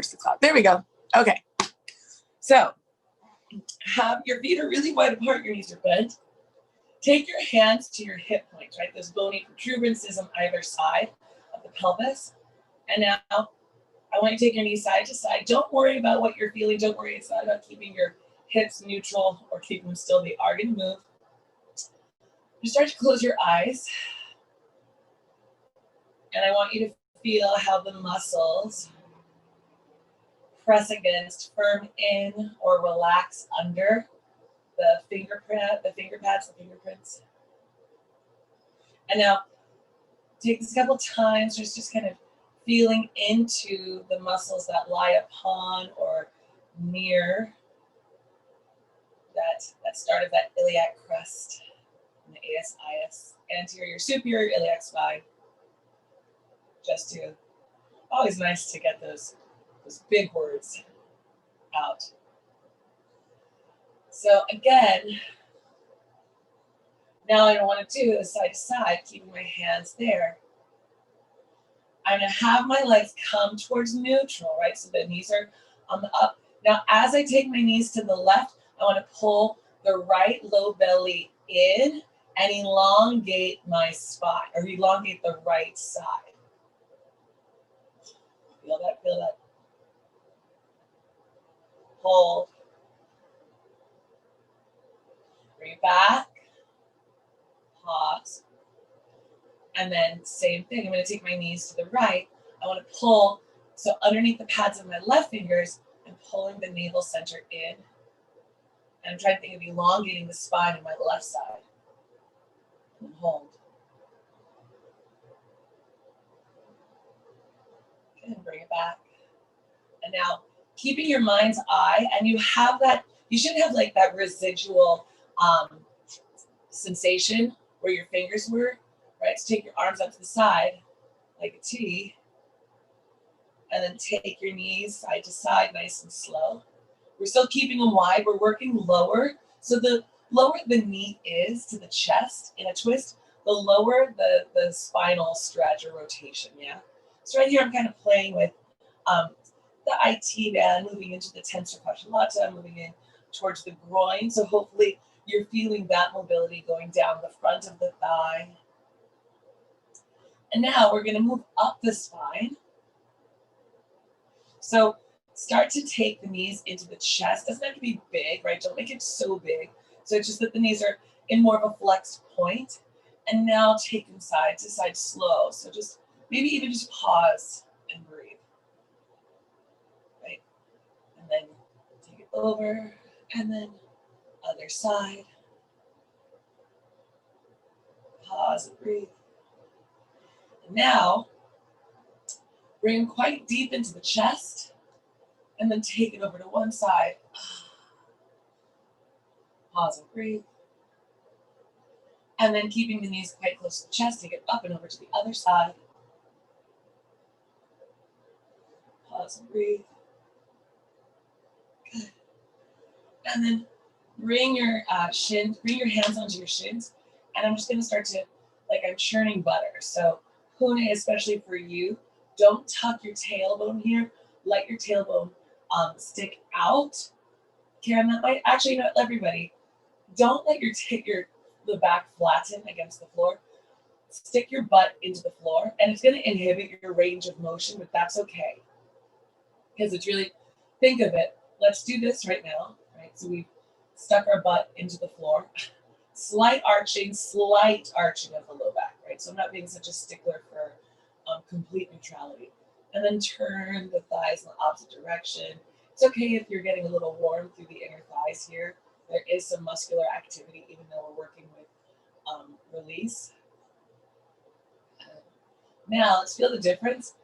the clock. There we go. Okay. So have your feet are really wide apart, your knees are bent. Take your hands to your hip points, right? Those bony protuberances on either side of the pelvis. And now I want you to take your knees side to side. Don't worry about what you're feeling. Don't worry. It's not about keeping your hips neutral or keeping them still. They are going to move. You start to close your eyes. And I want you to feel how the muscles press against, firm in, or relax under the finger pads, the fingerprints. And now take this a couple times, just kind of feeling into the muscles that lie upon or near that start of that iliac crest and the ASIS, anterior superior iliac spine. Just to, always nice to get those big words out. So again, now I want to do is side to side, keeping my hands there. I'm going to have my legs come towards neutral, right? So the knees are on the up. Now, as I take my knees to the left, I want to pull the right low belly in and elongate my spine, or elongate the right side. Feel that, feel that. Hold. Bring it back. Pause. And then same thing, I'm going to take my knees to the right. I want to pull, so underneath the pads of my left fingers, I'm pulling the navel center in. And I'm trying to think of elongating the spine on my left side. And hold. Okay, and bring it back. And now, keeping your mind's eye, and you have that, you should have like that residual sensation where your fingers were, right? So take your arms up to the side like a T, and then take your knees side to side, nice and slow. We're still keeping them wide. We're working lower. So the lower the knee is to the chest in a twist, the lower the spinal stretch or rotation, yeah? So right here, I'm kind of playing with the IT band, moving into the tensor fascia lata, moving in towards the groin. So hopefully you're feeling that mobility going down the front of the thigh. And now we're going to move up the spine. So start to take the knees into the chest. Doesn't have to be big, right? Don't make it so big. So it's just that the knees are in more of a flexed point. And now take them side to side slow. So just maybe even just pause and breathe. Right? And then take it over. And then other side. Pause and breathe. And now, bring quite deep into the chest. And then take it over to one side. Pause and breathe. And then keeping the knees quite close to the chest, take it up and over to the other side. Pause and breathe. Good. And then bring your bring your hands onto your shins. And I'm just going to start to, like I'm churning butter. So Pune, especially for you, don't tuck your tailbone here. Let your tailbone stick out. Karen, that might actually not everybody. Don't let the back flatten against the floor. Stick your butt into the floor, and it's going to inhibit your range of motion, but that's okay. Because it's really, think of it. Let's do this right now, right? So we've stuck our butt into the floor. Slight arching of the low back, right? So I'm not being such a stickler for complete neutrality. And then turn the thighs in the opposite direction. It's okay if you're getting a little warm through the inner thighs here. There is some muscular activity, even though we're working with release. Now, let's feel the difference.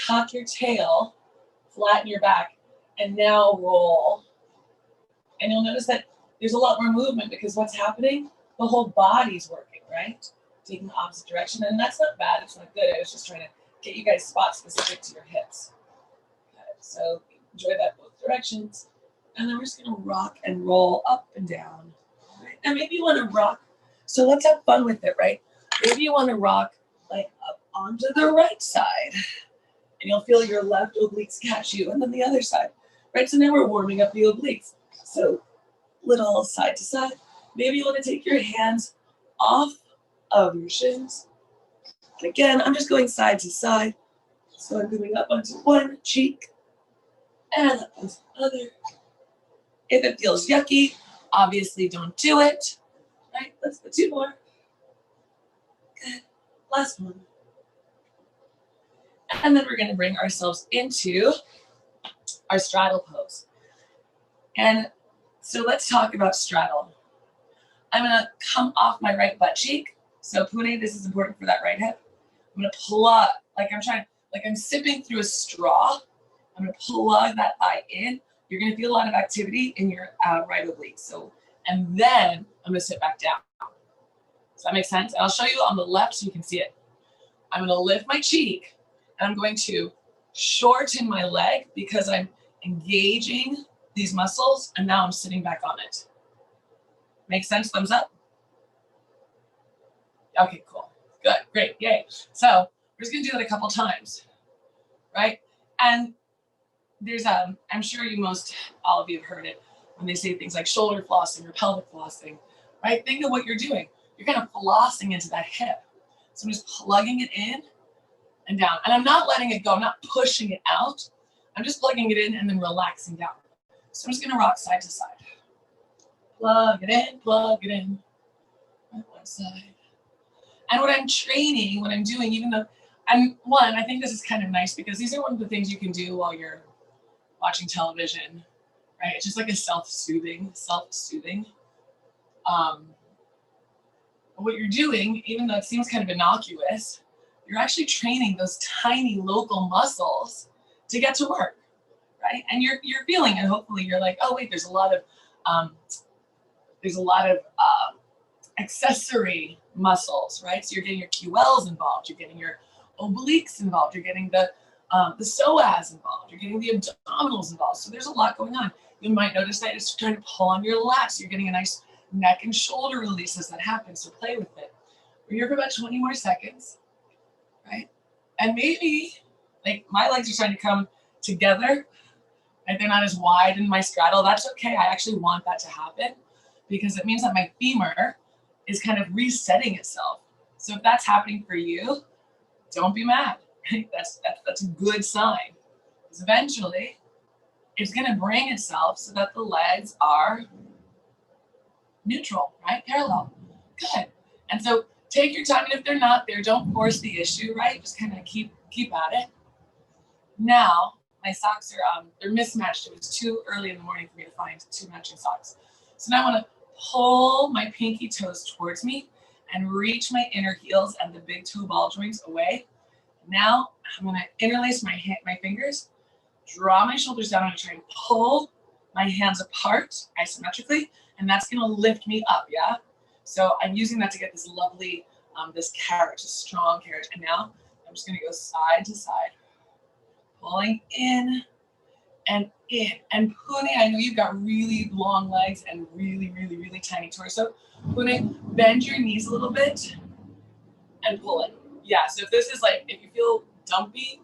Tuck your tail, flatten your back, and now roll. And you'll notice that there's a lot more movement because what's happening? The whole body's working, right? Taking the opposite direction. And that's not bad. It's not good. I was just trying to get you guys spot specific to your hips. Okay, so enjoy that both directions. And then we're just going to rock and roll up and down. Right? And maybe you want to rock. So let's have fun with it, right? Maybe you want to rock like up onto the right side and you'll feel your left obliques catch you, and then the other side, right? So now we're warming up the obliques. So little side to side. Maybe you want to take your hands off of your shins. And again, I'm just going side to side. So I'm moving up onto one cheek and up onto the other. If it feels yucky, obviously don't do it. Right, let's go 2 more. Good, last one. And then we're gonna bring ourselves into our straddle pose. And so let's talk about straddle. I'm gonna come off my right butt cheek. So Pune, this is important for that right hip. I'm gonna plug, like I'm sipping through a straw. I'm gonna plug that thigh in. You're gonna feel a lot of activity in your right oblique. So, and then I'm gonna sit back down. Does that make sense? And I'll show you on the left so you can see it. I'm gonna lift my cheek and I'm going to shorten my leg because I'm engaging these muscles and now I'm sitting back on it. Make sense? Thumbs up? Okay, cool. Good, great, yay. So we're just gonna do that a couple times, right? And there's, I'm sure all of you have heard it when they say things like shoulder flossing or pelvic flossing, right? Think of what you're doing. You're kind of flossing into that hip. So I'm just plugging it in and down. And I'm not letting it go. I'm not pushing it out. I'm just plugging it in and then relaxing down. So I'm just gonna rock side to side. Plug it in, plug it in. Right, one side. And what I'm training, what I'm doing, even though I think this is kind of nice because these are one of the things you can do while you're watching television, right? It's just like a self-soothing. What you're doing, even though it seems kind of innocuous, you're actually training those tiny local muscles to get to work, right? And you're feeling it. Hopefully you're like, oh wait, there's a lot of accessory muscles, right? So you're getting your QLs involved, you're getting your obliques involved, you're getting the psoas involved, you're getting the abdominals involved. So there's a lot going on. You might notice that it's trying to pull on your lats. You're getting a nice neck and shoulder releases that happen. So play with it. We're here for about 20 more seconds, right? And maybe like my legs are trying to come together, right? They're not as wide in my straddle. That's okay. I actually want that to happen because it means that my femur is kind of resetting itself. So if that's happening for you, don't be mad. That's a good sign. Because eventually it's going to bring itself so that the legs are neutral, right? Parallel. Good. And so take your time, and if they're not there, don't force the issue, right? Just kind of keep at it. Now, my socks are they're mismatched. It was too early in the morning for me to find 2 matching socks. So now I want to pull my pinky toes towards me and reach my inner heels and the big toe ball joints away. Now I'm going to interlace my fingers, draw my shoulders down. I'm going to try and pull my hands apart isometrically, and that's going to lift me up, yeah? So I'm using that to get this lovely, this carriage, a strong carriage. And now I'm just going to go side to side, pulling in and in. And Pune, I know you've got really long legs and really, really, really tiny torso. Pune, bend your knees a little bit and pull it. Yeah, so if this is like, if you feel dumpy,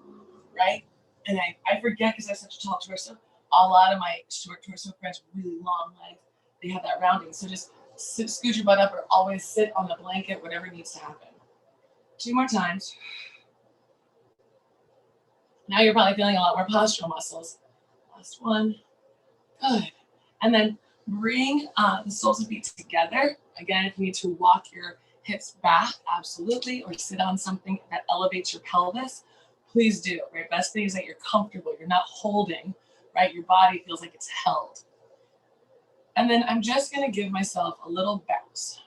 right? And I forget because I have such a tall torso, a lot of my short torso friends, really long legs, they have that rounding. So just scoot your butt up or always sit on the blanket, whatever needs to happen. 2 more times. Now you're probably feeling a lot more postural muscles. Last one. Good. And then bring the soles of feet together. Again, if you need to walk your hips back, absolutely, or sit on something that elevates your pelvis, please do, right? Best thing is that you're comfortable. You're not holding, right? Your body feels like it's held. And then I'm just going to give myself a little bounce.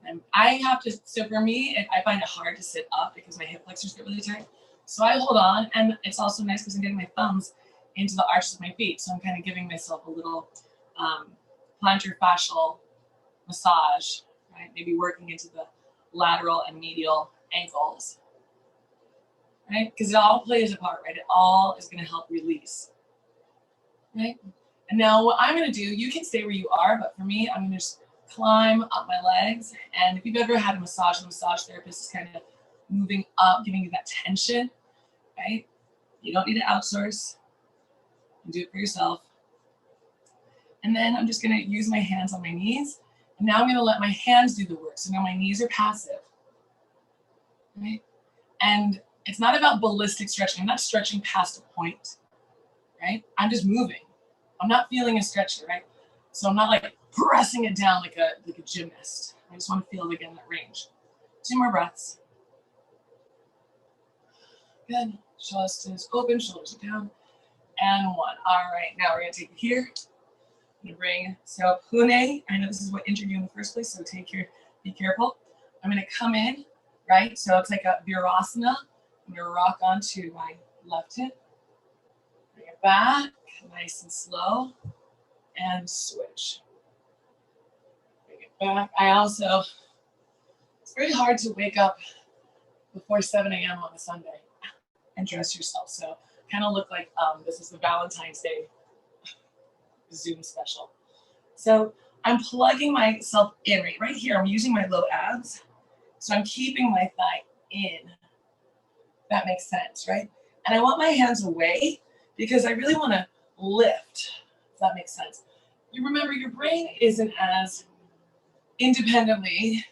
And I have to, so for me, I find it hard to sit up because my hip flexors get really tight. So I hold on, and it's also nice because I'm getting my thumbs into the arches of my feet. So I'm kind of giving myself a little plantar fascial massage, right? Maybe working into the lateral and medial ankles, right? Because it all plays a part, right? It all is going to help release, right? And now what I'm going to do, you can stay where you are, but for me, I'm going to just climb up my legs. And if you've ever had a massage, the massage therapist is kind of moving up, giving you that tension. right? You don't need to outsource. You do it for yourself. And then I'm just gonna use my hands on my knees. And now I'm gonna let my hands do the work. So now my knees are passive, right? And it's not about ballistic stretching. I'm not stretching past a point, right? I'm just moving. I'm not feeling a stretcher, right? So I'm not like pressing it down like a gymnast. I just want to feel it again, that range. 2 more breaths. Good. Chest is open, shoulders are down. And 1. All right, now we're gonna take it here. I'm gonna bring, so pune. I know this is what injured you in the first place, so be careful. I'm gonna come in, right? So it's like a virasana. I'm gonna rock onto my left hip. Bring it back, nice and slow, and switch. Bring it back. It's very hard to wake up before 7 a.m. on a Sunday and dress yourself. So kind of look like this is the Valentine's Day Zoom special. So I'm plugging myself in right here. I'm using my low abs. So I'm keeping my thigh in. That makes sense, right? And I want my hands away because I really want to lift, if that makes sense. You remember your brain isn't as independently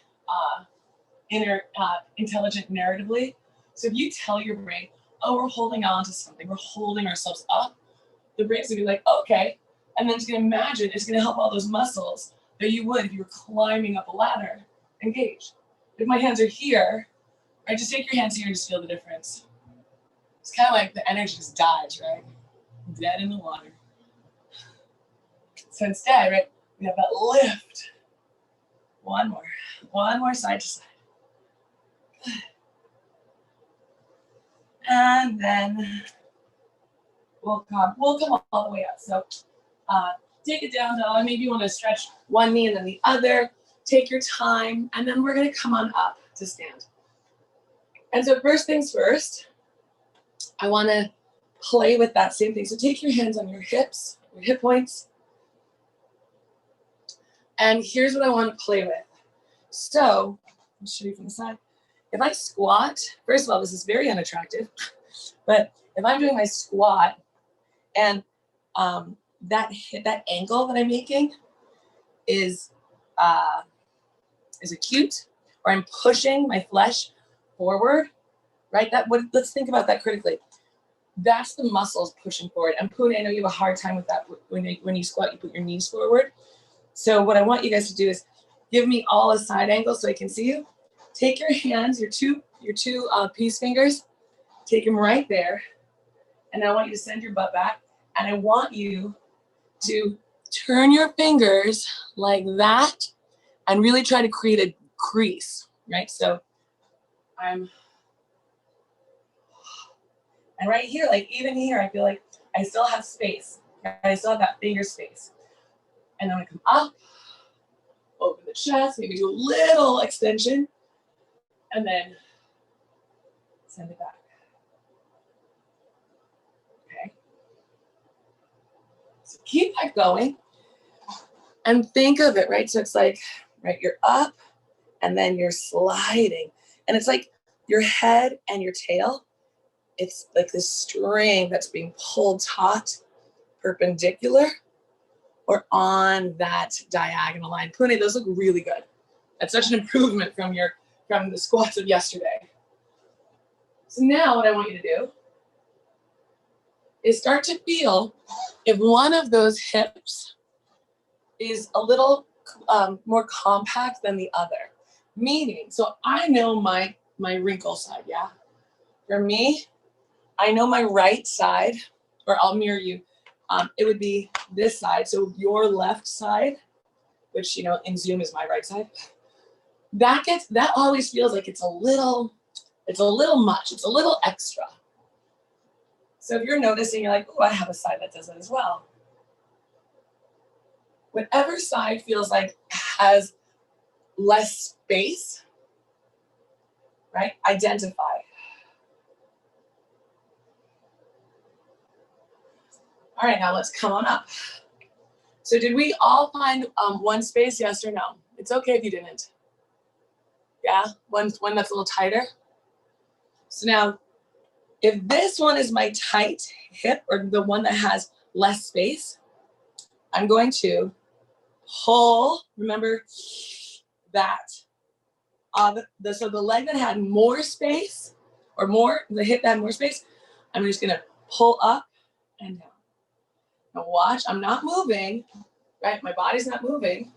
intelligent narratively. So if you tell your brain, oh, we're holding on to something, we're holding ourselves up, the brain's gonna be like, okay. And then it's gonna imagine, it's gonna help all those muscles that you would if you were climbing up a ladder engage. If my hands are here, I just take your hands here and just feel the difference. It's kind of like the energy just dies, right? Dead in the water. So instead, right, we have that lift. One more side to side. Good. And then we'll come all the way up. So take it down, dog. Maybe you want to stretch one knee and then the other. Take your time, and then we're gonna come on up to stand. And so first things first, I wanna play with that same thing. So take your hands on your hips, your hip points. And here's what I want to play with. So I'll show you from the side. If I squat, first of all, this is very unattractive, but if I'm doing my squat and that angle that I'm making is acute, or I'm pushing my flesh forward, right? Let's think about that critically. That's the muscles pushing forward. And Pune, I know you have a hard time with that. When you squat, you put your knees forward. So what I want you guys to do is give me all a side angle so I can see you. Take your hands, your two peace fingers, take them right there. And I want you to send your butt back. And I want you to turn your fingers like that and really try to create a crease, right? So and right here, like even here, I feel like I still have space. Right? I still have that finger space. And then I come up, open the chest, maybe do a little extension, and then send it back. Okay. So keep that going. And think of it, right? So it's like, right, you're up, and then you're sliding. And it's like your head and your tail, it's like this string that's being pulled taut, perpendicular, or on that diagonal line. Pune, those look really good. That's such an improvement from the squats of yesterday. So now what I want you to do is start to feel if one of those hips is a little more compact than the other. Meaning, so I know my wrinkle side, yeah? For me, I know my right side, or I'll mirror you. It would be this side, so your left side, which, you know, in Zoom is my right side. That always feels like it's a little much, it's a little extra. So if you're noticing, you're like, oh, I have a side that does it as well. Whatever side feels like has less space, right? Identify. All right, now let's come on up. So did we all find one space, yes or no? It's okay if you didn't. Yeah, one that's a little tighter. So now If this one is my tight hip or the one that has less space, I'm going to pull, remember that. So the leg that had more space, or more, the hip that had more space, I'm just gonna pull up and down. Now watch, I'm not moving, right? My body's not moving,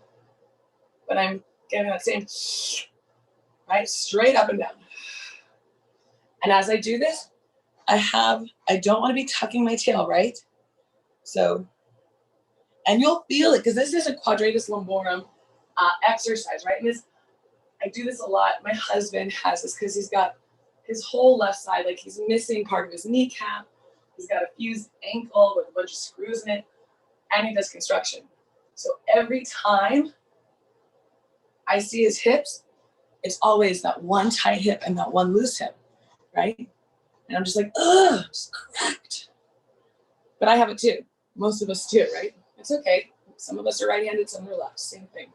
but I'm getting that same, right? Straight up and down. And as I do this, I don't want to be tucking my tail, right? So, and you'll feel it because this is a quadratus lumborum exercise, right? And I do this a lot. My husband has this because he's got his whole left side, like he's missing part of his kneecap. He's got a fused ankle with a bunch of screws in it, and he does construction. So every time I see his hips, it's always that one tight hip and that one loose hip, right? And I'm just like, ugh, just correct. But I have it too. Most of us do, right? It's okay. Some of us are right-handed, some are left. Same thing.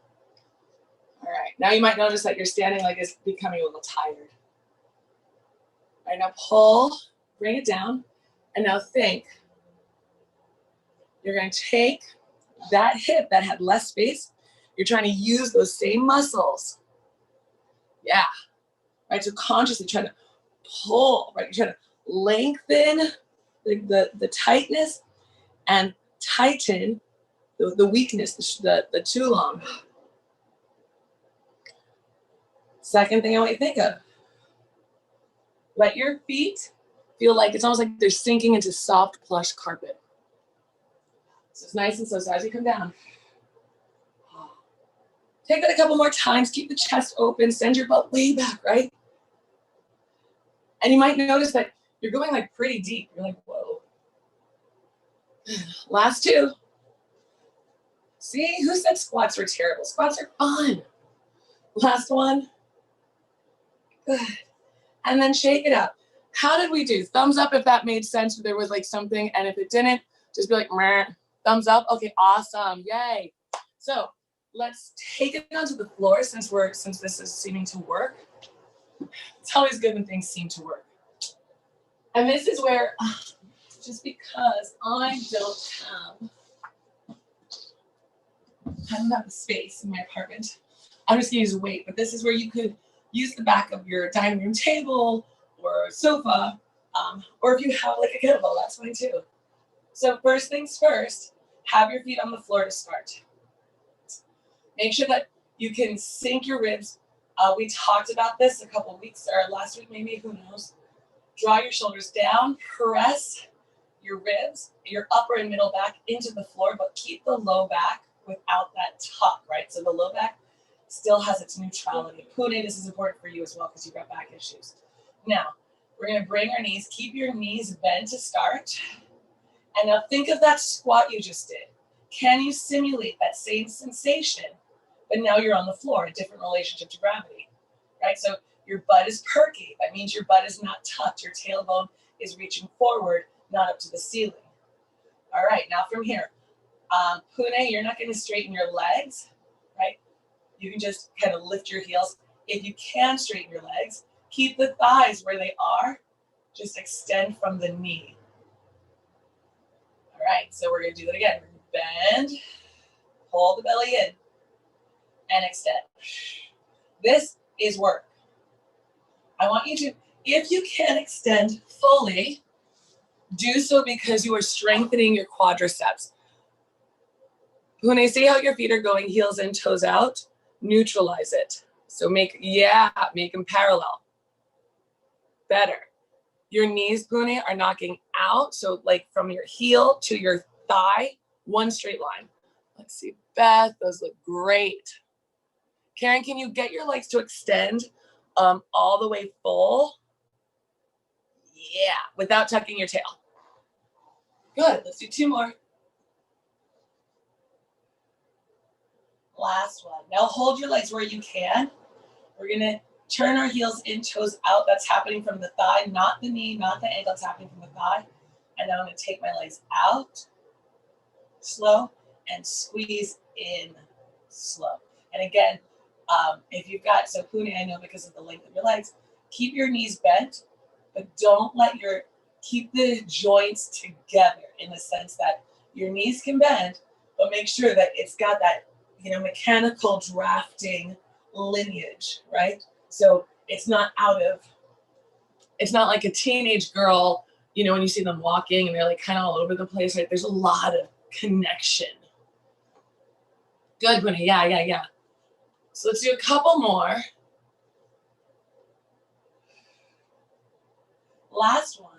All right. Now you might notice that you're standing like it's becoming a little tired. All right, now pull, bring it down, and now think. You're going to take that hip that had less space. You're trying to use those same muscles. Yeah. Right, so consciously trying to pull, right? You're trying to lengthen the tightness and tighten the weakness, the too long. Second thing I want you to think of. Let your feet feel like it's almost like they're sinking into soft, plush carpet. So it's nice and slow. So as you come down, take that a couple more times. Keep the chest open. Send your butt way back, right? And you might notice that you're going like pretty deep. You're like, whoa. Last two. See, who said squats were terrible? Squats are fun. Last one. Good. And then shake it up. How did we do? Thumbs up if that made sense, if there was like something, and if it didn't, just be like, meh. Thumbs up. Okay, awesome. Yay. So let's take it onto the floor since this is seeming to work. It's always good when things seem to work. And this is where, just because I don't have the space in my apartment, I'm just gonna use weight, but this is where you could use the back of your dining room table or sofa, or if you have like a kettlebell, that's fine too. So first things first, have your feet on the floor to start. Make sure that you can sink your ribs. We talked about this a couple weeks, or last week maybe, who knows. Draw your shoulders down, press your ribs, your upper and middle back into the floor, but keep the low back without that tuck, right? So the low back still has its neutrality. Pune, this is important for you as well because you've got back issues. Now, we're gonna bring our knees, keep your knees bent to start. And now think of that squat you just did. Can you simulate that same sensation, but now you're on the floor, a different relationship to gravity, right? So your butt is perky. That means your butt is not tucked. Your tailbone is reaching forward, not up to the ceiling. All right, now from here, Pune, you're not gonna straighten your legs, right? You can just kind of lift your heels. If you can straighten your legs, keep the thighs where they are. Just extend from the knee. All right, so we're gonna do that again. We're gonna bend, pull the belly in, and extend. This is work. I want you to, if you can extend fully, do so because you are strengthening your quadriceps. When I see how your feet are going, heels in, toes out, neutralize it. So make them parallel. Better. Your knees, Pune, are knocking out. So like from your heel to your thigh, one straight line. Let's see, Beth, those look great. Karen, can you get your legs to extend all the way full? Yeah, without tucking your tail. Good, let's do two more. Last one. Now hold your legs where you can. We're gonna turn our heels in, toes out. That's happening from the thigh, not the knee, not the ankle. It's happening from the thigh. And now I'm gonna take my legs out, slow, and squeeze in, slow. And again, if you've got, so Pune, I know because of the length of your legs, keep your knees bent, but don't let your keep the joints together in the sense that your knees can bend, but make sure that it's got that, mechanical drafting lineage, right? So it's not like a teenage girl, when you see them walking and they're like kind of all over the place, right? There's a lot of connection. Good, Winnie. Yeah. So let's do a couple more. Last one.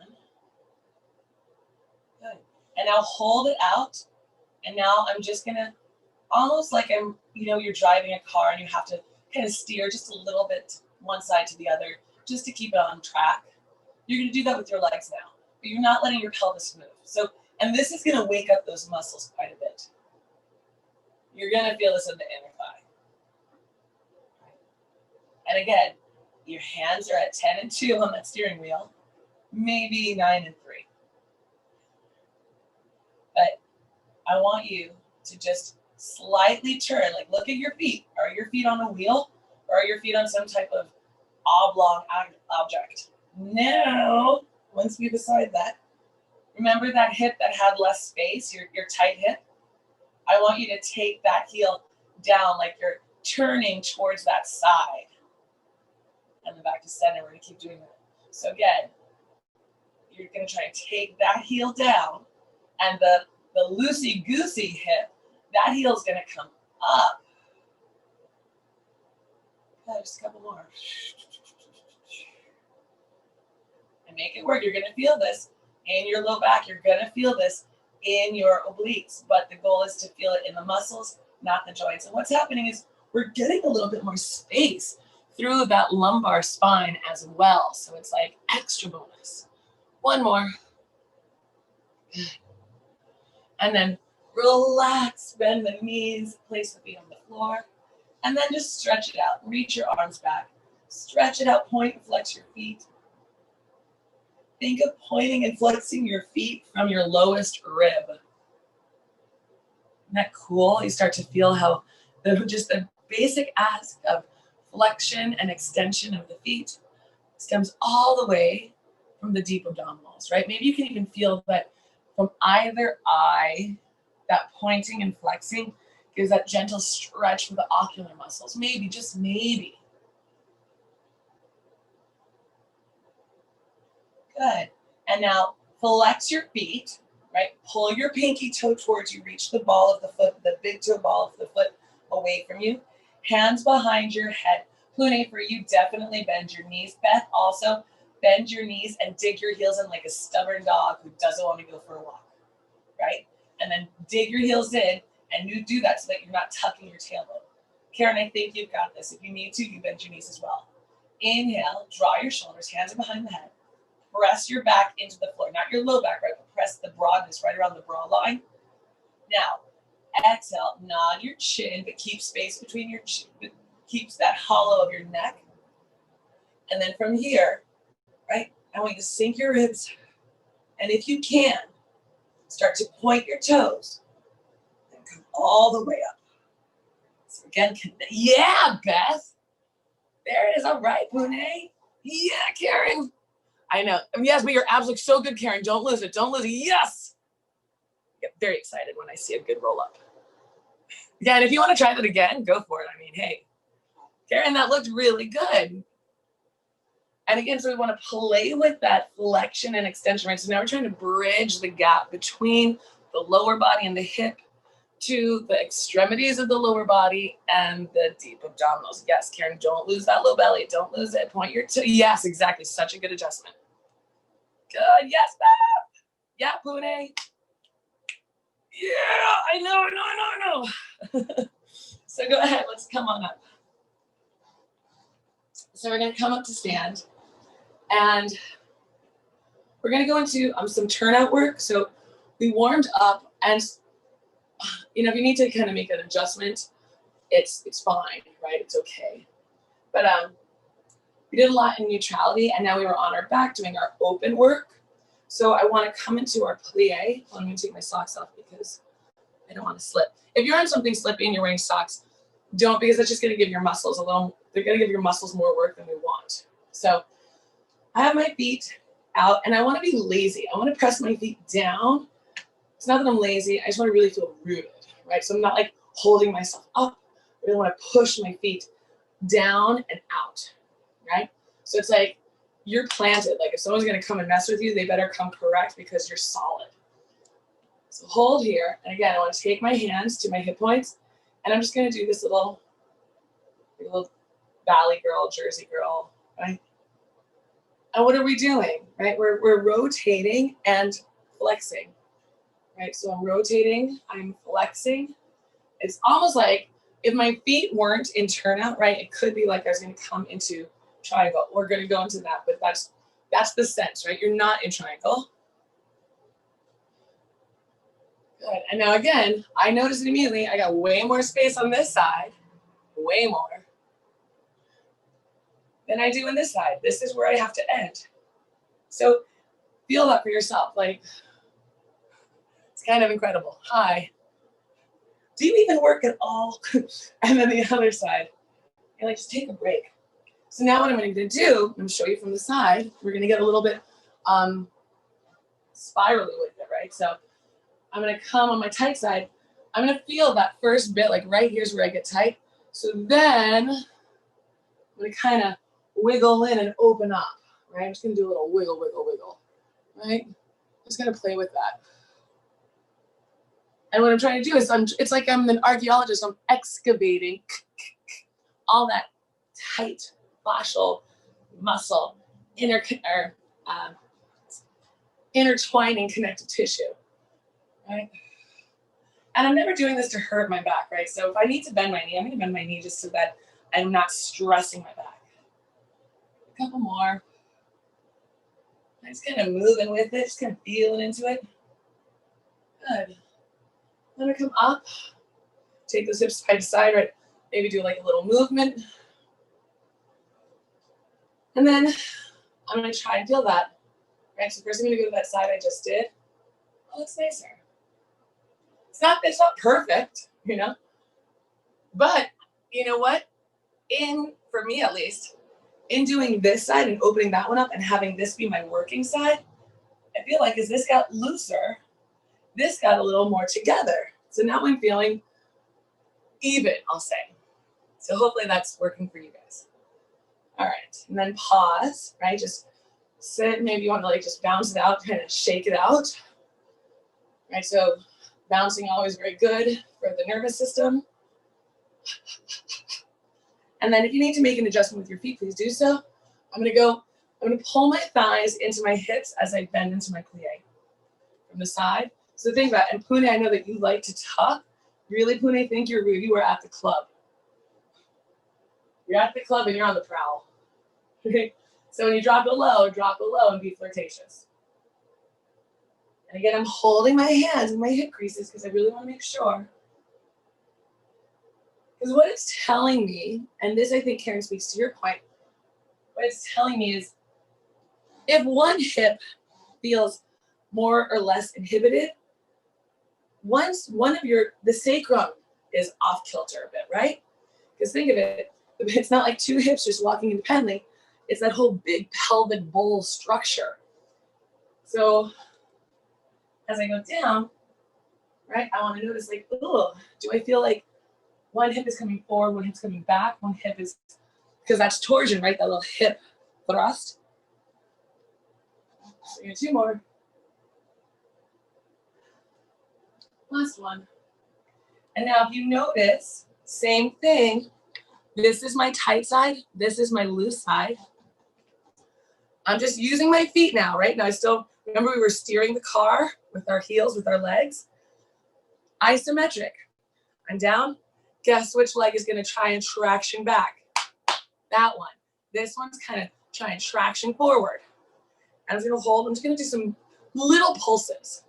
Good. And now hold it out. And now I'm just going to, almost like you're driving a car and you have to kind of steer just a little bit one side to the other just to keep it on track. You're going to do that with your legs now, but you're not letting your pelvis move. So, and this is going to wake up those muscles quite a bit. You're going to feel this in the inner thigh. And again, your hands are at 10 and 2 on that steering wheel, maybe 9 and 3. But I want you to just slightly turn, like look at your feet. Are your feet on a wheel or are your feet on some type of oblong object? Now, once we decide that, remember that hip that had less space, your tight hip? I want you to take that heel down like you're turning towards that side. And then back to center. We're going to keep doing that. So again, you're going to try and take that heel down, and the loosey-goosey hip, that heel's going to come up. Okay, just a couple more. And make it work. You're going to feel this in your low back. You're going to feel this in your obliques. But the goal is to feel it in the muscles, not the joints. And what's happening is we're getting a little bit more space through that lumbar spine as well. So it's like extra bonus. One more. And then relax, bend the knees, place the feet on the floor, and then just stretch it out. Reach your arms back. Stretch it out, point and flex your feet. Think of pointing and flexing your feet from your lowest rib. Isn't that cool? You start to feel how just the basic ask of flexion and extension of the feet stems all the way from the deep abdominals, right? Maybe you can even feel that from either eye, that pointing and flexing gives that gentle stretch for the ocular muscles. Maybe, just maybe. Good. And now flex your feet, right? Pull your pinky toe towards you. Reach the ball of the foot, the big toe ball of the foot away from you. Hands behind your head. Pune, for you, definitely bend your knees. Beth, also bend your knees and dig your heels in like a stubborn dog who doesn't want to go for a walk, right? And then dig your heels in, and you do that so that you're not tucking your tailbone. Karen, I think you've got this. If you need to, you bend your knees as well. Inhale, draw your shoulders, hands are behind the head. Press your back into the floor, not your low back, right? But press the broadness right around the brow line. Now, exhale, nod your chin, but keep space between your chin, keeps that hollow of your neck. And then from here, right, I want you to sink your ribs. And if you can, start to point your toes and come all the way up. So again, yeah, Beth. There it is. All right, Pune. Yeah, Karen. I know. Yes, but your abs look so good, Karen. Don't lose it. Don't lose it. Yes. I get very excited when I see a good roll up. Again, if you want to try that again, go for it. I mean, hey, Karen, that looked really good. And again, so we want to play with that flexion and extension, right? So now we're trying to bridge the gap between the lower body and the hip to the extremities of the lower body and the deep abdominals. Yes, Karen, don't lose that low belly. Don't lose it. Point your toe. Yes, exactly. Such a good adjustment. Good. Yes, Beth. Yeah, Pune. Yeah, I know. So go ahead. Let's come on up. So we're going to come up to stand. And we're going to go into some turnout work. So we warmed up, and if you need to kind of make an adjustment, it's fine, right? It's okay. But we did a lot in neutrality, and now we were on our back doing our open work. So I want to come into our plie. Well, I'm going to take my socks off because I don't want to slip. If you're on something slippy and you're wearing socks, don't, because that's just going to give your muscles they're going to give your muscles more work than we want. So I have my feet out. And I want to be lazy. I want to press my feet down. It's not that I'm lazy. I just want to really feel rooted, right? So I'm not like holding myself up. I really want to push my feet down and out, right? So it's like you're planted. Like if someone's going to come and mess with you, they better come correct because you're solid. So hold here. And again, I want to take my hands to my hip points. And I'm just going to do this little valley girl, Jersey girl, right? And what are we doing, right? We're rotating and flexing, right? So I'm rotating, I'm flexing. It's almost like if my feet weren't in turnout, right? It could be like I was going to come into triangle. We're going to go into that, but that's the sense, right? You're not in triangle. Good. And now again, I noticed immediately I got way more space on this side, way more than I do on this side. This is where I have to end. So feel that for yourself. Like, it's kind of incredible. Hi. Do you even work at all? And then the other side, you're like, just take a break. So now what I'm going to do, I'm going to show you from the side. We're going to get a little bit spirally with it, right? So I'm going to come on my tight side. I'm going to feel that first bit, like right here's where I get tight. So then I'm going to kind of wiggle in and open up, right? I'm just going to do a little wiggle, wiggle, wiggle, right? Just going to play with that. And what I'm trying to do is, it's like I'm an archaeologist. I'm excavating all that tight fascial muscle, intertwining connective tissue, right? And I'm never doing this to hurt my back, right? So if I need to bend my knee, I'm going to bend my knee just so that I'm not stressing my back. A couple more. I'm just kind of moving with it, just kind of feeling into it. Good. I'm going to come up, take those hips side to side, right? Maybe do like a little movement. And then I'm going to try and feel that, right? So first I'm going to go to that side I just did. Oh, it's nicer. It's not perfect, you know? But you know what? For me at least, in doing this side and opening that one up and having this be my working side, I feel like as this got looser, this got a little more together. So now I'm feeling even, I'll say. So hopefully that's working for you guys. All right, and then pause, right? Just sit, maybe you want to like just bounce it out, kind of shake it out. Right, so bouncing always very good for the nervous system. And then if you need to make an adjustment with your feet, please do so. I'm gonna pull my thighs into my hips as I bend into my plie from the side. So think about it. And Pune, I know that you like to tuck. Really, Pune, think you're rude. You are at the club. You're at the club and you're on the prowl. Okay? So when you drop it low and be flirtatious. And again, I'm holding my hands in my hip creases because I really want to make sure. Because what it's telling me, and this I think, Karen, speaks to your point, what it's telling me is if one hip feels more or less inhibited, once the sacrum is off kilter a bit, right? Because think of it, it's not like two hips just walking independently. It's that whole big pelvic bowl structure. So as I go down, right, I want to notice like, oh, do I feel like one hip is coming forward, one hip's coming back, one hip is, because that's torsion, right? That little hip thrust. So you got two more. Last one. And now if you notice, same thing. This is my tight side. This is my loose side. I'm just using my feet now, right? Now I still, remember we were steering the car with our heels, with our legs. Isometric. I'm down. Guess which leg is going to try and traction back? That one. This one's kind of trying traction forward. I'm just going to hold. I'm just going to do some little pulses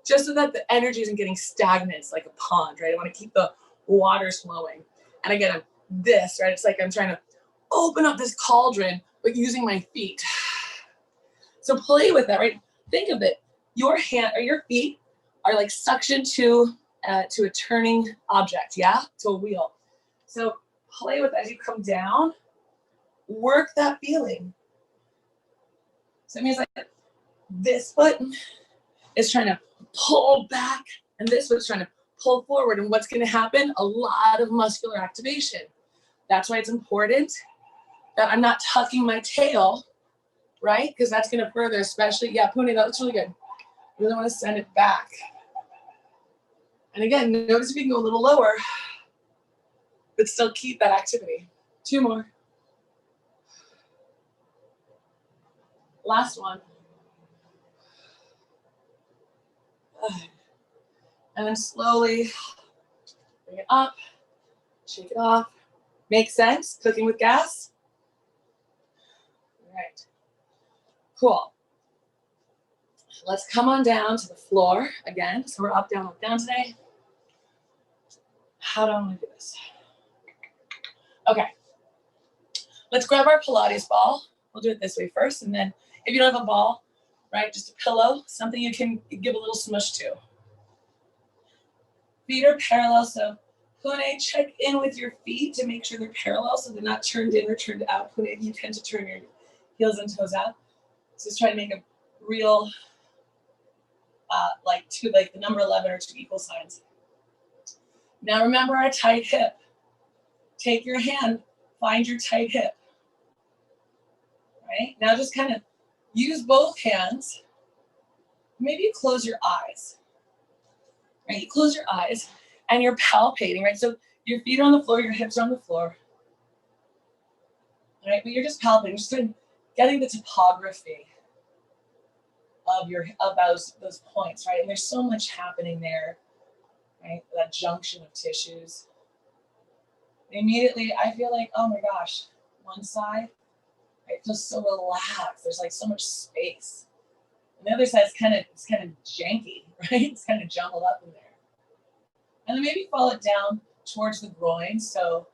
just so that the energy isn't getting stagnant. It's like a pond, right? I want to keep the water flowing. And again, I'm this, right? It's like I'm trying to open up this cauldron, but using my feet. So play with that, right? Think of it. Your hand or your feet are like suction to a turning object, yeah? To a wheel. So play with as you come down. Work that feeling. So it means like this foot is trying to pull back and this foot's trying to pull forward. And what's going to happen? A lot of muscular activation. That's why it's important that I'm not tucking my tail, right? Because that's going to further, especially, yeah, Pune, that looks really good. Really want to send it back. And again, notice if you can go a little lower, but still keep that activity. 2 more. Last one. And then slowly bring it up, shake it off. Make sense? Cooking with gas? All right. Cool. Let's come on down to the floor again. So we're up, down today. How do I want to do this? Okay. Let's grab our Pilates ball. We'll do it this way first. And then if you don't have a ball, right, just a pillow, something you can give a little smush to. Feet are parallel. So Pune, check in with your feet to make sure they're parallel so they're not turned in or turned out. Pune, you tend to turn your heels and toes out. So just try to make a real, like the number 11 or 2 equal signs. Now remember our tight hip. Take your hand, find your tight hip. Right? Now just kind of use both hands. Maybe you close your eyes. Right? You close your eyes and you're palpating, right? So your feet are on the floor, your hips are on the floor. Right? But you're just palpating, just getting the topography of those points, right? And there's so much happening there, right? That junction of tissues. Immediately I feel like, oh my gosh, one side, right, feels so relaxed. There's like so much space. And the other side is kind of janky, right? It's kind of jumbled up in there. And then maybe follow it down towards the groin. So,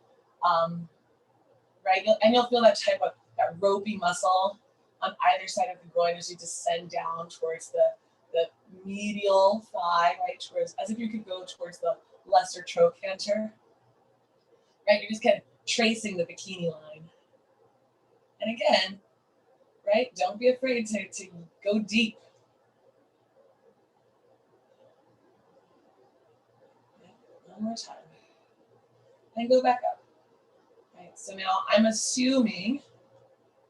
right, you'll feel that type of that ropey muscle on either side of the groin as you descend down towards the medial thigh, right, towards, as if you could go towards the lesser trochanter. Right, you're just kind of tracing the bikini line. And again, right, don't be afraid to go deep. One more time. And go back up. Right, so now I'm assuming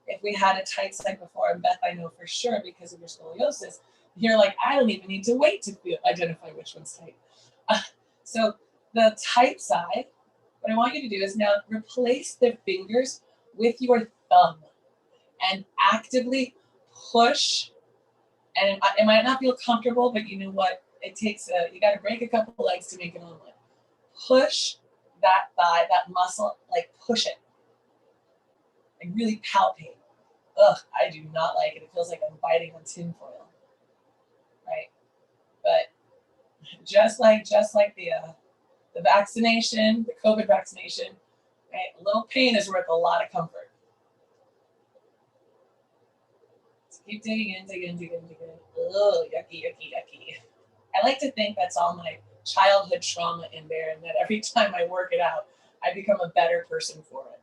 if we had a tight side before, and Beth, I know for sure because of your scoliosis, you're like, I don't even need to wait to identify which one's tight. So the tight side, what I want you to do is now replace the fingers with your thumb and actively push. And it might not feel comfortable, but you know what? It takes you got to break a couple legs to make an omelet. Push that thigh, that muscle, like push it. Like really palpate. Ugh, I do not like it. It feels like I'm biting on tinfoil. Right? But just like the vaccination, the COVID vaccination, right? A little pain is worth a lot of comfort. So keep digging in. Oh, yucky. I like to think that's all my childhood trauma in there, and that every time I work it out, I become a better person for it.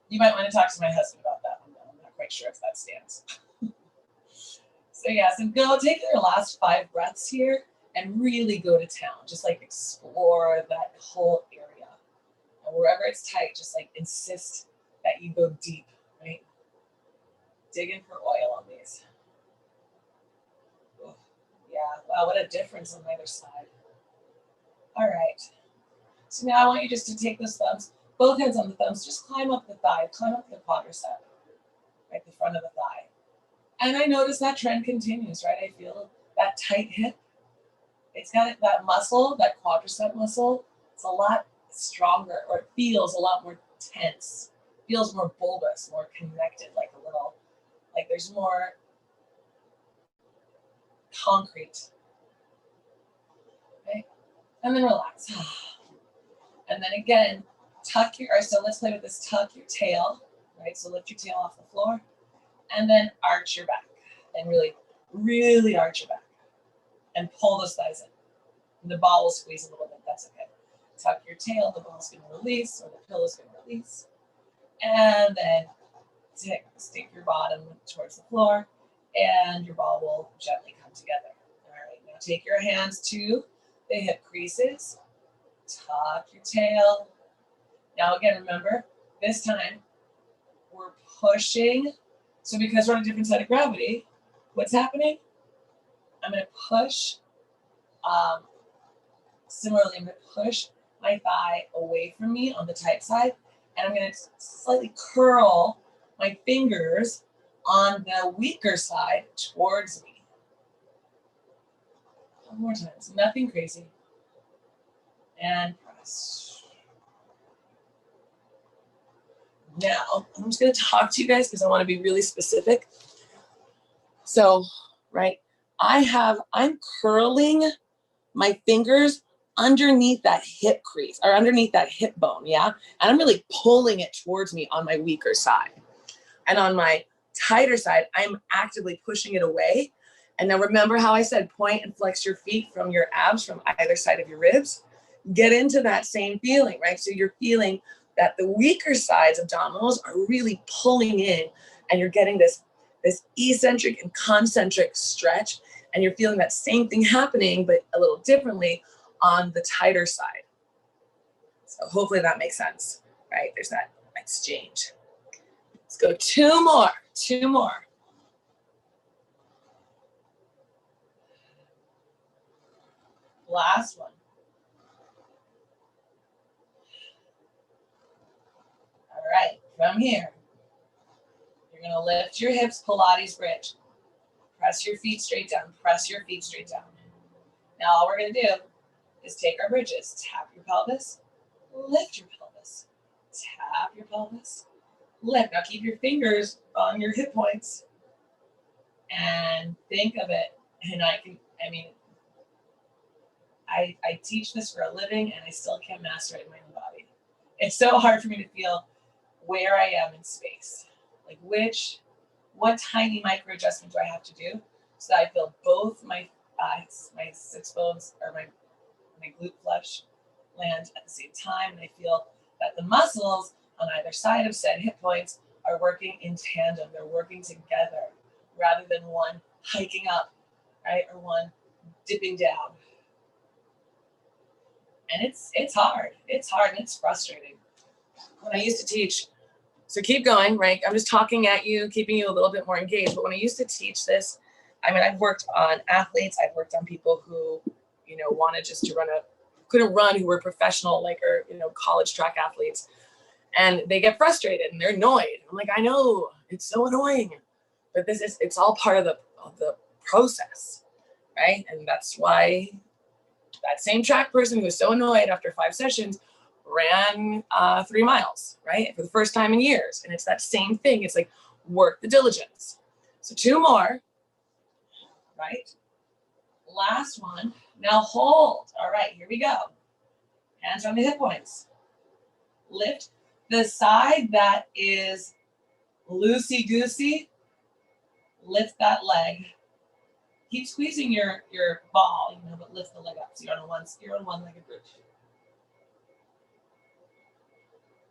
You might want to talk to my husband about that one, though. I'm not quite sure if that stands. So yeah, so go take your last 5 breaths here and really go to town. Just like explore that whole area. And wherever it's tight, just like insist that you go deep, right? Dig in for oil on these. Ooh, yeah, wow, what a difference on either side. All right. So now I want you just to take those thumbs, both hands on the thumbs, just climb up the thigh, climb up the quadricep, right, the front of the thigh. And I notice that trend continues, right? I feel that tight hip. It's got that muscle, that quadricep muscle. It's a lot stronger, or it feels a lot more tense. Feels more bulbous, more connected, like a little, like there's more concrete. Okay? And then relax. And then again, so let's play with this, tuck your tail, right? So lift your tail off the floor. And then arch your back. And really, really arch your back. And pull those thighs in. And the ball will squeeze a little bit. That's okay. Tuck your tail. The ball's going to release, or the pillow's going to release. And then Stick your bottom towards the floor, and your ball will gently come together. All right, now take your hands to the hip creases, tuck your tail. Now again, remember, this time we're pushing. So because we're on a different side of gravity, what's happening? I'm going to push, similarly, I'm going to push my thigh away from me on the tight side, and I'm going to slightly curl my fingers on the weaker side towards me. One more time, so nothing crazy. And press. Now, I'm just going to talk to you guys because I want to be really specific. So, right, I'm curling my fingers underneath that hip crease or underneath that hip bone, yeah? And I'm really pulling it towards me on my weaker side. And on my tighter side, I'm actively pushing it away. And now remember how I said point and flex your feet from your abs from either side of your ribs? Get into that same feeling, right? So you're feeling that the weaker sides abdominals are really pulling in, and you're getting this eccentric and concentric stretch, and you're feeling that same thing happening, but a little differently on the tighter side. So hopefully that makes sense, right? There's that exchange. Let's go two more. Last one. All right, from here, you're gonna lift your hips, Pilates bridge. Press your feet straight down, press your feet straight down. Now all we're gonna do is take our bridges, tap your pelvis, lift your pelvis, tap your pelvis, lift. Now keep your fingers on your hip points and think of it. And I teach this for a living and I still can't master it in my own body. It's so hard for me to feel where I am in space. Like what tiny micro adjustment do I have to do so that I feel both my sits bones or my glute flesh land at the same time, and I feel that the muscles on either side of said hip points are working in tandem. They're working together rather than one hiking up, right, or one dipping down. And it's hard. It's hard and it's frustrating. When I used to teach, so keep going, right? I'm just talking at you, keeping you a little bit more engaged. But when I used to teach this, I've worked on athletes. I've worked on people who, wanted just to couldn't run, who were professional, college track athletes. And they get frustrated and they're annoyed. I'm like, I know, it's so annoying. But it's all part of the process, right? And that's why that same track person who was so annoyed after 5 sessions ran 3 miles, right? For the first time in years. And it's that same thing. It's like, work the diligence. So 2 more, right? Last one. Now hold. All right, here we go. Hands on the hip points. Lift the side that is loosey-goosey. Lift that leg. Keep squeezing your ball, but lift the leg up. So you're on one-legged bridge.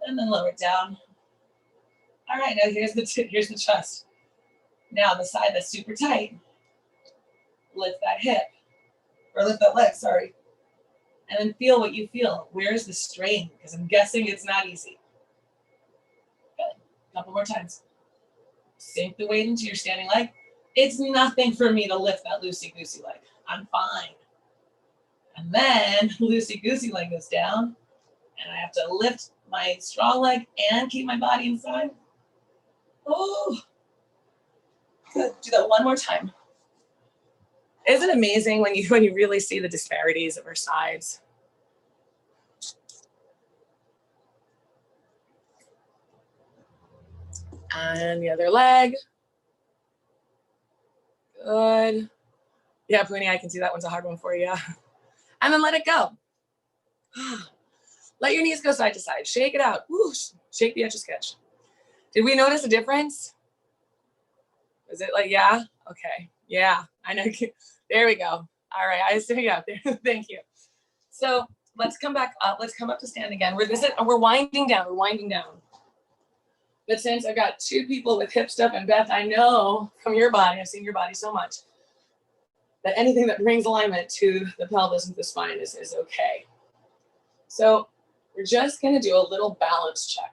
And then lower it down. All right, now here's the chest. Now the side that's super tight, lift that hip, or lift that leg, sorry. And then feel what you feel. Where's the strain? Because I'm guessing it's not easy. Good, a couple more times. Sink the weight into your standing leg. It's nothing for me to lift that loosey-goosey leg. I'm fine. And then loosey-goosey leg goes down, and I have to lift my strong leg and keep my body inside. Oh, good. Do that one more time. Isn't it amazing when you really see the disparities of our sides? And the other leg. Good. Yeah, Puni, I can see that one's a hard one for you. And then let it go. Let your knees go side to side. Shake it out. Woo, shake the Etch-a-Sketch. Did we notice a difference? Is it like, yeah? Okay. Yeah, I know. There we go. All right. I assume, yeah. Thank you. So let's come back up. Let's come up to stand again. We're winding down. We're winding down. But since I've got two people with hip stuff, and Beth, I know from your body, I've seen your body so much, that anything that brings alignment to the pelvis and the spine is okay. So we're just gonna do a little balance check.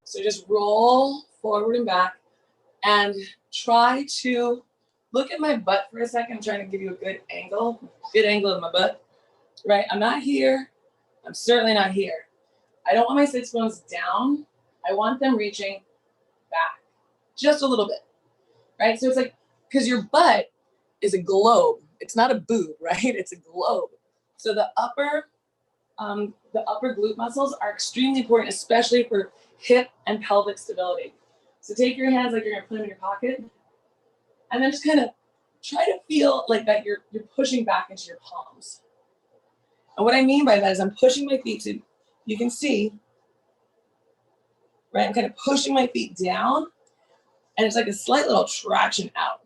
So just roll forward and back and try to look at my butt for a second. I'm trying to give you a good angle of my butt, right? I'm not here. I'm certainly not here. I don't want my sits bones down. I want them reaching back just a little bit, right? So it's like, because your butt is a globe. It's not a boob, right? It's a globe. So the upper glute muscles are extremely important, especially for hip and pelvic stability. So take your hands like you're gonna put them in your pocket, and then just kind of try to feel like that you're pushing back into your palms. And what I mean by that is I'm pushing my feet to, you can see, right? I'm kind of pushing my feet down, and it's like a slight little traction out.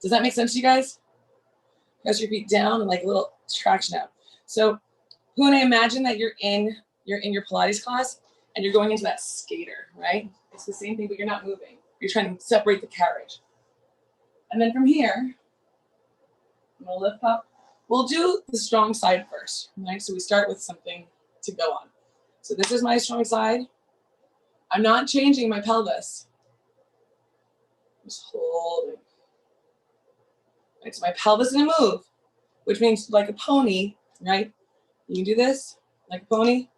Does that make sense to you guys? Press your feet down and like a little traction out. So when I imagine that you're in your Pilates class and you're going into that skater, right? It's the same thing, but you're not moving. You're trying to separate the carriage. And then from here, I'm gonna lift up. We'll do the strong side first, right? So we start with something to go on. So this is my strong side. I'm not changing my pelvis. I'm just holding. Right, so my pelvis is gonna move, which means like a pony, right? You can do this like a pony.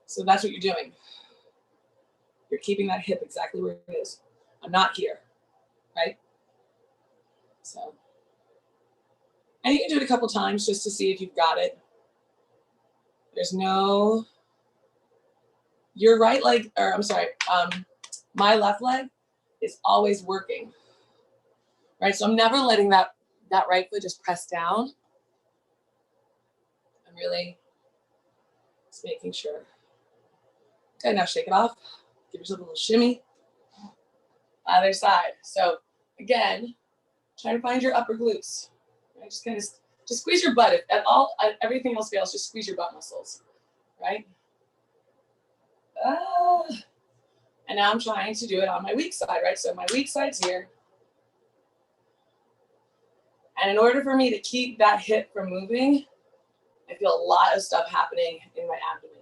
So that's what you're doing. You're keeping that hip exactly where it is. I'm not here, right? So, and you can do it a couple times just to see if you've got it. There's no, your right leg, or I'm sorry, my left leg is always working, right? So I'm never letting that right foot just press down. I'm really just making sure. Okay, now shake it off. Give yourself a little shimmy. Other side. So again, try to find your upper glutes. Right? Just kind of just squeeze your butt. If at all everything else fails, just squeeze your butt muscles. Right? And now I'm trying to do it on my weak side, right? So my weak side's here. And in order for me to keep that hip from moving, I feel a lot of stuff happening in my abdomen.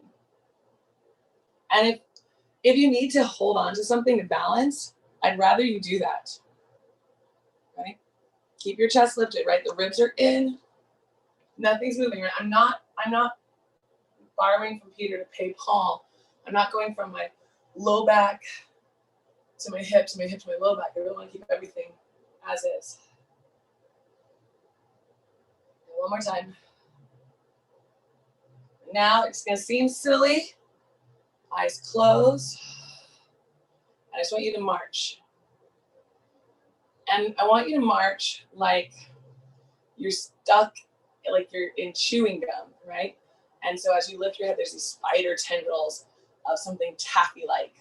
And if you need to hold on to something to balance, I'd rather you do that, right? Keep your chest lifted, right? The ribs are in, nothing's moving, right? I'm not borrowing from Peter to pay Paul. I'm not going from my low back to my hip, to my hip, to my low back. I really want to keep everything as is. And one more time. Now it's gonna seem silly. Eyes closed. I just want you to march. And I want you to march like you're stuck, like you're in chewing gum, right? And so as you lift your head, there's these spider tendrils of something taffy-like,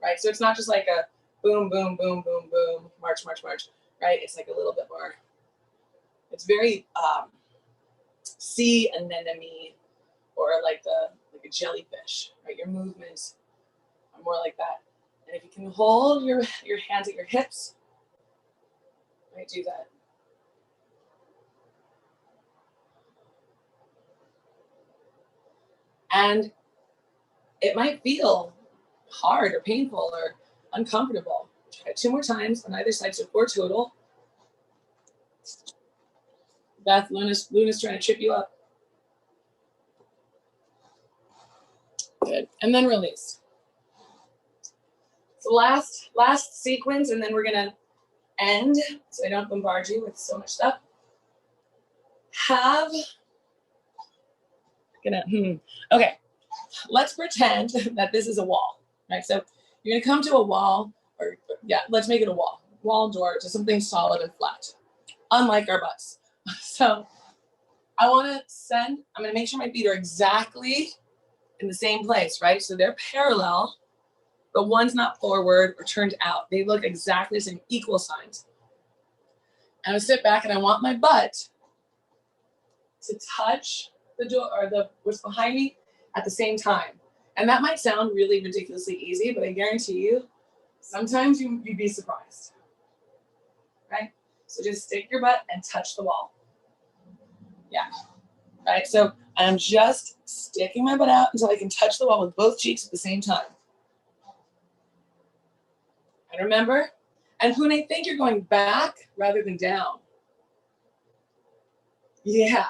right? So it's not just like a boom, boom, boom, boom, boom, march, march, march, right? It's like a little bit more, it's very sea anemone, or like a jellyfish, right? Your movements are more like that. And if you can hold your hands at your hips, right, do that. And it might feel hard or painful or uncomfortable. Try it 2 more times on either side, so 4 total. Beth, Luna's trying to trip you up. Good, and then release. So last sequence, and then we're gonna end, so I don't bombard you with so much stuff. Okay, let's pretend that this is a wall, right? So you're gonna come to a wall, or yeah, let's make it a wall door to something solid and flat, unlike our butts. So I'm gonna make sure my feet are exactly in the same place, right? So they're parallel, but one's not forward or turned out. They look exactly the same, equal signs. I'm gonna sit back and I want my butt to touch the door or what's behind me at the same time. And that might sound really ridiculously easy, but I guarantee you, sometimes you'd be surprised, right? So just stick your butt and touch the wall. Yeah, right? So I'm just sticking my butt out until I can touch the wall with both cheeks at the same time. And remember, and Pune, think you're going back rather than down. Yeah.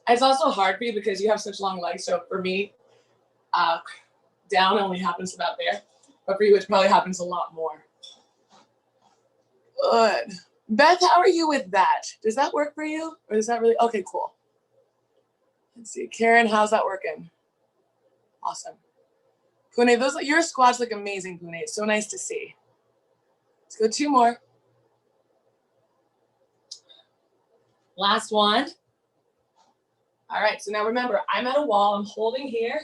It's also hard for you because you have such long legs. So for me, down only happens about there. But for you, it probably happens a lot more. Good. Beth, how are you with that? Does that work for you? Or is that really? Okay, cool. Let's see. Karen, how's that working? Awesome. Pune, your squats look amazing, Pune. It's so nice to see. Let's go 2 more. Last one. All right, so now remember, I'm at a wall. I'm holding here.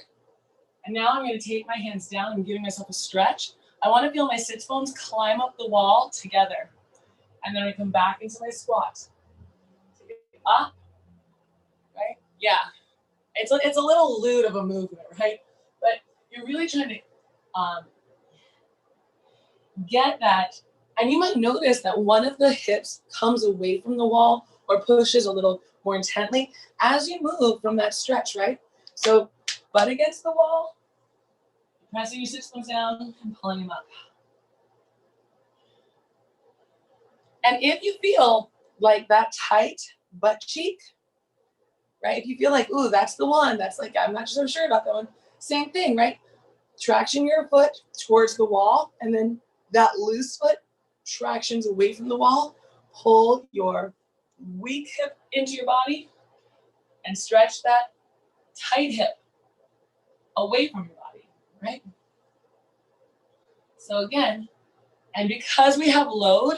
And now I'm going to take my hands down. I'm giving myself a stretch. I want to feel my sits bones climb up the wall together. And then I come back into my squat. Up, right? Yeah. It's a little lewd of a movement, right? But you're really trying to get that. And you might notice that one of the hips comes away from the wall or pushes a little more intently as you move from that stretch, right? So butt against the wall, pressing your sits bones down and pulling them up. And if you feel like that tight butt cheek, right? If you feel like, ooh, that's the one, that's like, I'm not so sure about that one. Same thing, right? Traction your foot towards the wall, and then that loose foot tractions away from the wall. Pull your weak hip into your body and stretch that tight hip away from your body, right? So again, and because we have load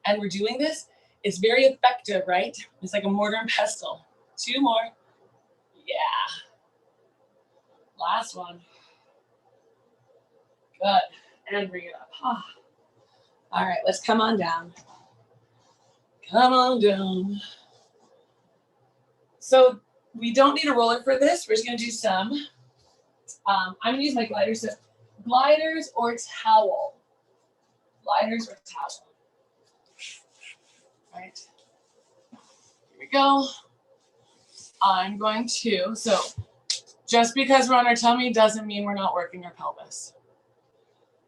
and we're doing this, it's very effective, right? It's like a mortar and pestle. 2 more. Yeah. Last one. Good. And bring it up. Ah. All right, let's come on down. Come on down. So we don't need a roller for this. We're just going to do some. I'm going to use my gliders. So gliders or towel. Gliders or towel. Right. Here we go. I'm going to, so just because we're on our tummy doesn't mean we're not working our pelvis.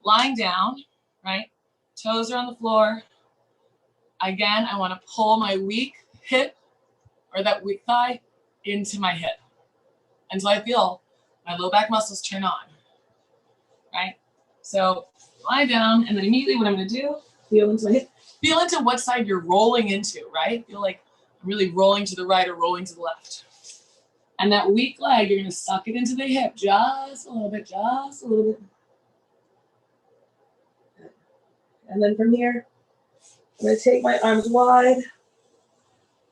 Lying down, right? Toes are on the floor. Again, I want to pull my weak hip or that weak thigh into my hip until I feel my low back muscles turn on, right? So lie down, and then immediately what I'm going to do, feel into my hip. Feel into what side you're rolling into, right? Feel like I'm really rolling to the right or rolling to the left. And that weak leg, you're going to suck it into the hip just a little bit, just a little bit. And then from here, I'm going to take my arms wide.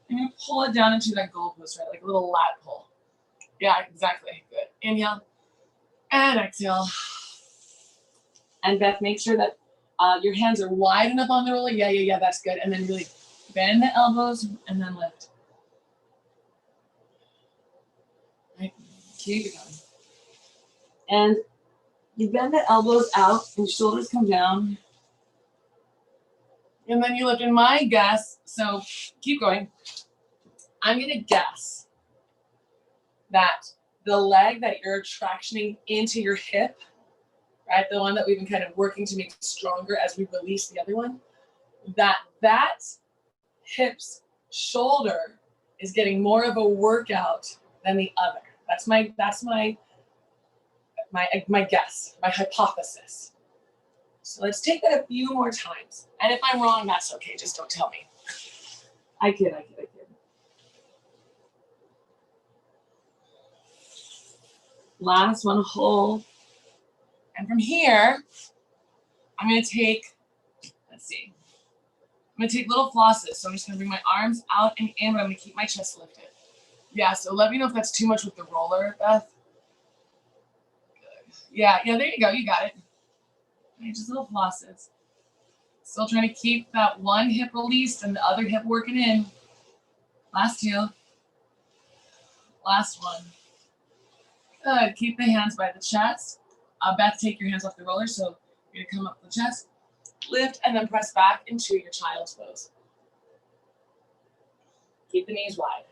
I'm going to pull it down into that goalpost, right? Like a little lat pull. Yeah, exactly. Good. Inhale and exhale. And Beth, make sure that your hands are wide enough on the roller. Yeah, that's good. And then really bend the elbows and then lift. Right? Keep it going. And you bend the elbows out and shoulders come down. And then you lift. In my guess, so keep going. I'm going to guess that the leg that you're tractioning into your hip, right, the one that we've been kind of working to make stronger as we release the other one, that hip's shoulder is getting more of a workout than the other. That's my guess, my hypothesis. So let's take that a few more times. And if I'm wrong, that's okay. Just don't tell me. I kid. Last one, hold. And from here, I'm going to take, let's see. I'm going to take little flosses. So I'm just going to bring my arms out and in, but I'm going to keep my chest lifted. Yeah, so let me know if that's too much with the roller, Beth. Good. Yeah, there you go. You got it. Okay, just little flosses. Still trying to keep that one hip released and the other hip working in. Last 2. Last one. Good. Keep the hands by the chest. Beth, take your hands off the roller. So you're going to come up the chest, lift, and then press back into your child's pose. Keep the knees wide.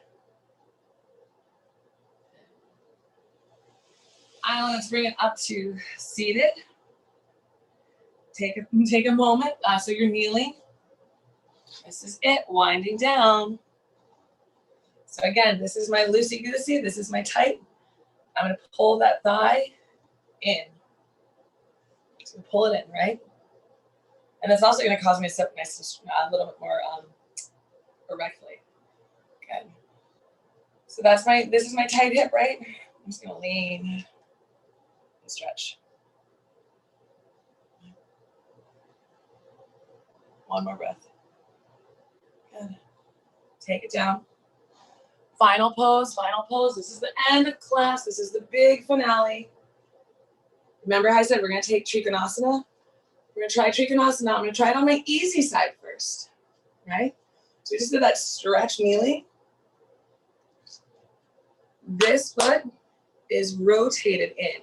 I want to bring it up to seated. Take a moment. So you're kneeling. This is it, winding down. So again, this is my loosey-goosey. This is my tight. I'm going to pull that thigh in. So pull it in, right? And that's also going to cause me to sit a little bit more erectly. Good. So this is my tight hip, right? I'm just going to lean and stretch. One more breath. Good. Take it down. Final pose, final pose. This is the end of class. This is the big finale. Remember how I said we're going to take Trikonasana? We're going to try Trikonasana. I'm going to try it on my easy side first, right? So we just did that stretch kneeling. This foot is rotated in.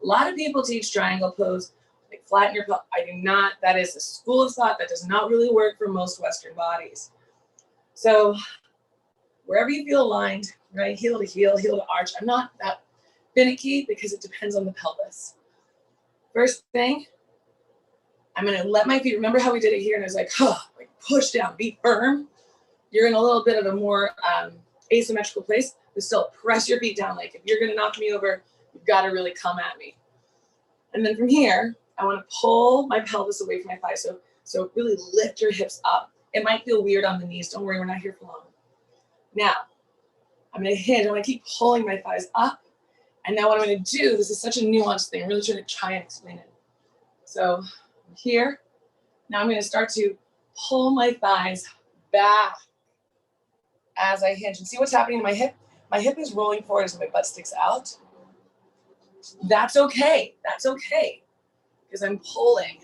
A lot of people teach triangle pose, like flatten your pelvis. I do not. That is a school of thought that does not really work for most Western bodies. So wherever you feel aligned, right? Heel to heel, heel to arch. I'm not that finicky because it depends on the pelvis. First thing, I'm going to let my feet, remember how we did it here and I was like, like push down, be firm. You're in a little bit of a more asymmetrical place, but still press your feet down. Like if you're going to knock me over, you've got to really come at me. And then from here, I want to pull my pelvis away from my thighs. So really lift your hips up. It might feel weird on the knees. Don't worry, we're not here for long. Now, I'm going to hinge. I'm going to keep pulling my thighs up. And now what I'm going to do, this is such a nuanced thing. I'm really trying to try and explain it. So here, now I'm going to start to pull my thighs back as I hinge. And see what's happening to my hip? My hip is rolling forward as my butt sticks out. That's okay. That's okay. Because I'm pulling.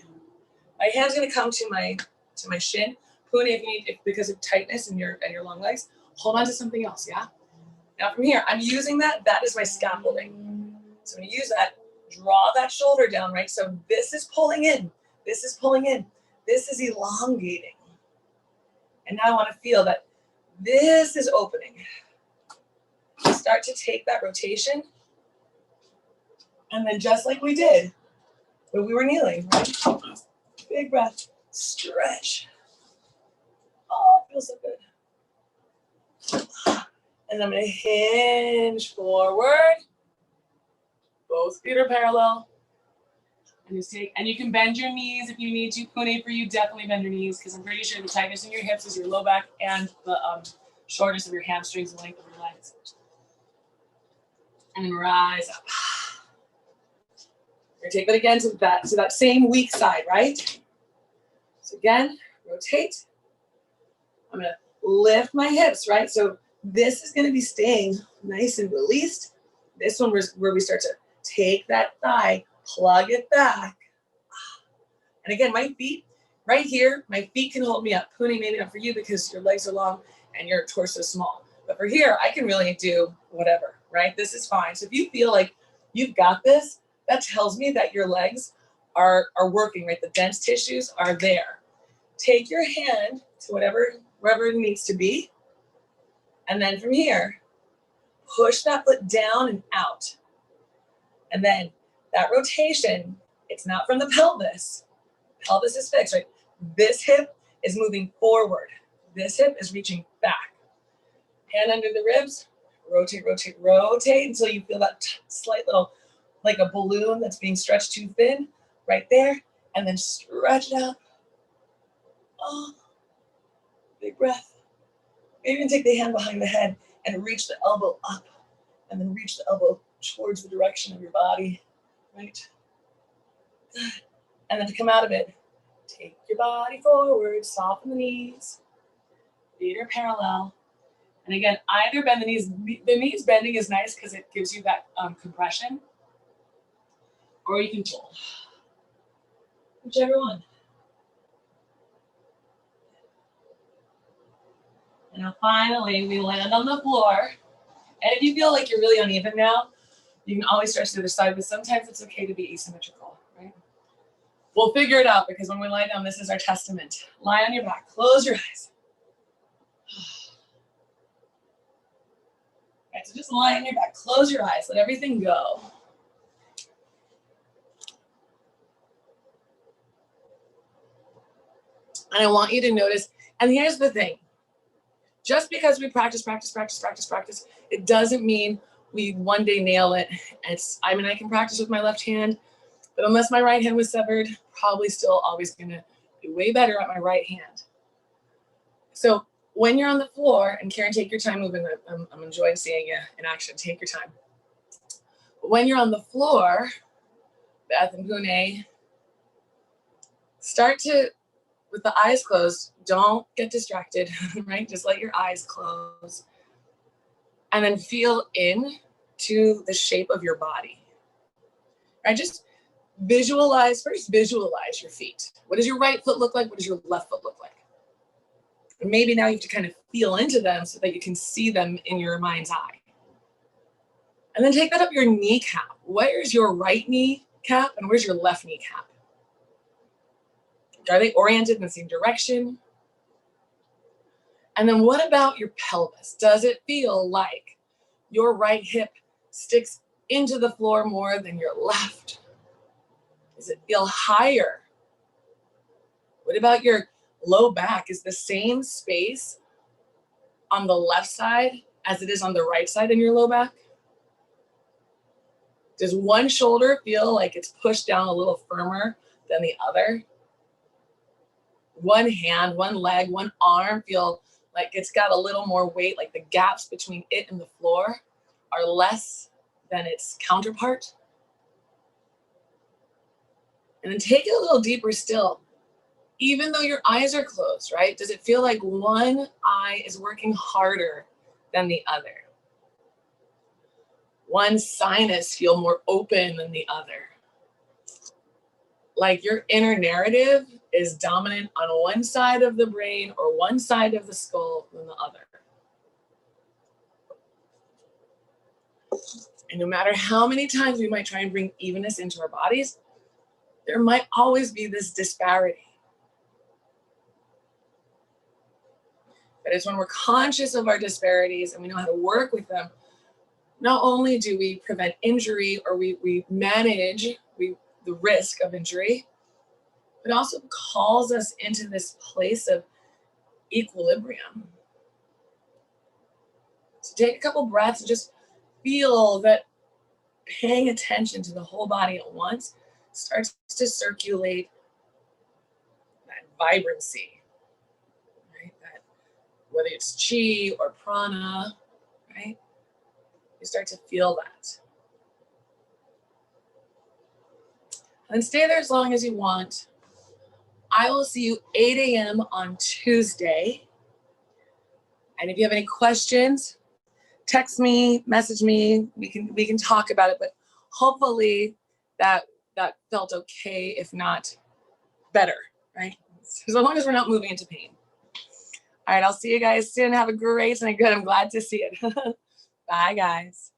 My hand's going to come to my shin. Puni, if you need, because of tightness in your long legs, hold on to something else, yeah? Now from here, I'm using that is my scaffolding. So I'm gonna use that, draw that shoulder down, right? So this is pulling in, this is pulling in, this is elongating. And now I wanna feel that this is opening. Start to take that rotation. And then just like we did when we were kneeling, right? Big breath, stretch. Oh, it feels so good. And I'm going to hinge forward. Both feet are parallel. And just take, and you can bend your knees if you need to. Pune, for you, definitely bend your knees because I'm pretty sure the tightness in your hips is your low back and the shortness of your hamstrings and length of your legs. And then rise up. We're going to take that again to that same weak side, right? So again, rotate. I'm going to lift my hips, right? So this is going to be staying nice and released. This one was where we start to take that thigh, plug it back. And again, my feet, right here, my feet can hold me up. Puni, maybe not for you because your legs are long and your torso is small. But for here, I can really do whatever, right? This is fine. So if you feel like you've got this, that tells me that your legs are working, right? The dense tissues are there. Take your hand to wherever it needs to be. And then from here, push that foot down and out. And then that rotation, it's not from the pelvis. Pelvis is fixed, right? This hip is moving forward. This hip is reaching back. Hand under the ribs, rotate, rotate, rotate until you feel that slight little, like a balloon that's being stretched too thin, right there. And then stretch it out. Oh, big breath. Maybe even take the hand behind the head and reach the elbow up and then reach the elbow towards the direction of your body, right? And then to come out of it, take your body forward, soften the knees, feet are parallel. And again, either bend the knees. The knees bending is nice because it gives you that compression, or you can pull, whichever one. And now finally, we land on the floor. And if you feel like you're really uneven now, You can always stretch the other side, but sometimes it's okay to be asymmetrical, right? We'll figure it out because when we lie down, this is our testament. Lie on your back, close your eyes. Right, so just lie on your back, close your eyes, let everything go. And I want you to notice, and here's the thing, just because we practice, it doesn't mean we one day nail it. I mean, I can practice with my left hand, but unless my right hand was severed, probably still always gonna be way better at my right hand. So when you're on the floor, and Karen, take your time moving, I'm enjoying seeing you in action, take your time. But when you're on the floor, Beth and Pune, start to, with the eyes closed, don't get distracted, right? Just let your eyes close. And then feel in to the shape of your body. Right? Just visualize your feet. What does your right foot look like? What does your left foot look like? And maybe now you have to kind of feel into them so that you can see them in your mind's eye. And then take that up your kneecap. Where's your right kneecap and where's your left kneecap? Are they oriented in the same direction? And then what about your pelvis? Does it feel like your right hip sticks into the floor more than your left? Does it feel higher? What about your low back? Is the same space on the left side as it is on the right side in your low back? Does one shoulder feel like it's pushed down a little firmer than the other? One hand, one leg, one arm feel like it's got a little more weight, like the gaps between it and the floor are less than its counterpart. And then take it a little deeper still. Even though your eyes are closed, right? Does it feel like one eye is working harder than the other? One sinus feel more open than the other? Like your inner narrative is dominant on one side of the brain or one side of the skull than the other. And no matter how many times we might try and bring evenness into our bodies, there might always be this disparity. But it's when we're conscious of our disparities and we know how to work with them, not only do we prevent injury or we manage the risk of injury, but also calls us into this place of equilibrium. So take a couple breaths and just feel that paying attention to the whole body at once starts to circulate that vibrancy, right? That whether it's chi or prana, right? You start to feel that. And stay there as long as you want. I will see you 8 a.m. on Tuesday. And if you have any questions, text me, message me. We can talk about it, but hopefully that felt okay, if not better, right? As long as we're not moving into pain. All right, I'll see you guys soon. Have a great night. Good. I'm glad to see it. Bye, guys.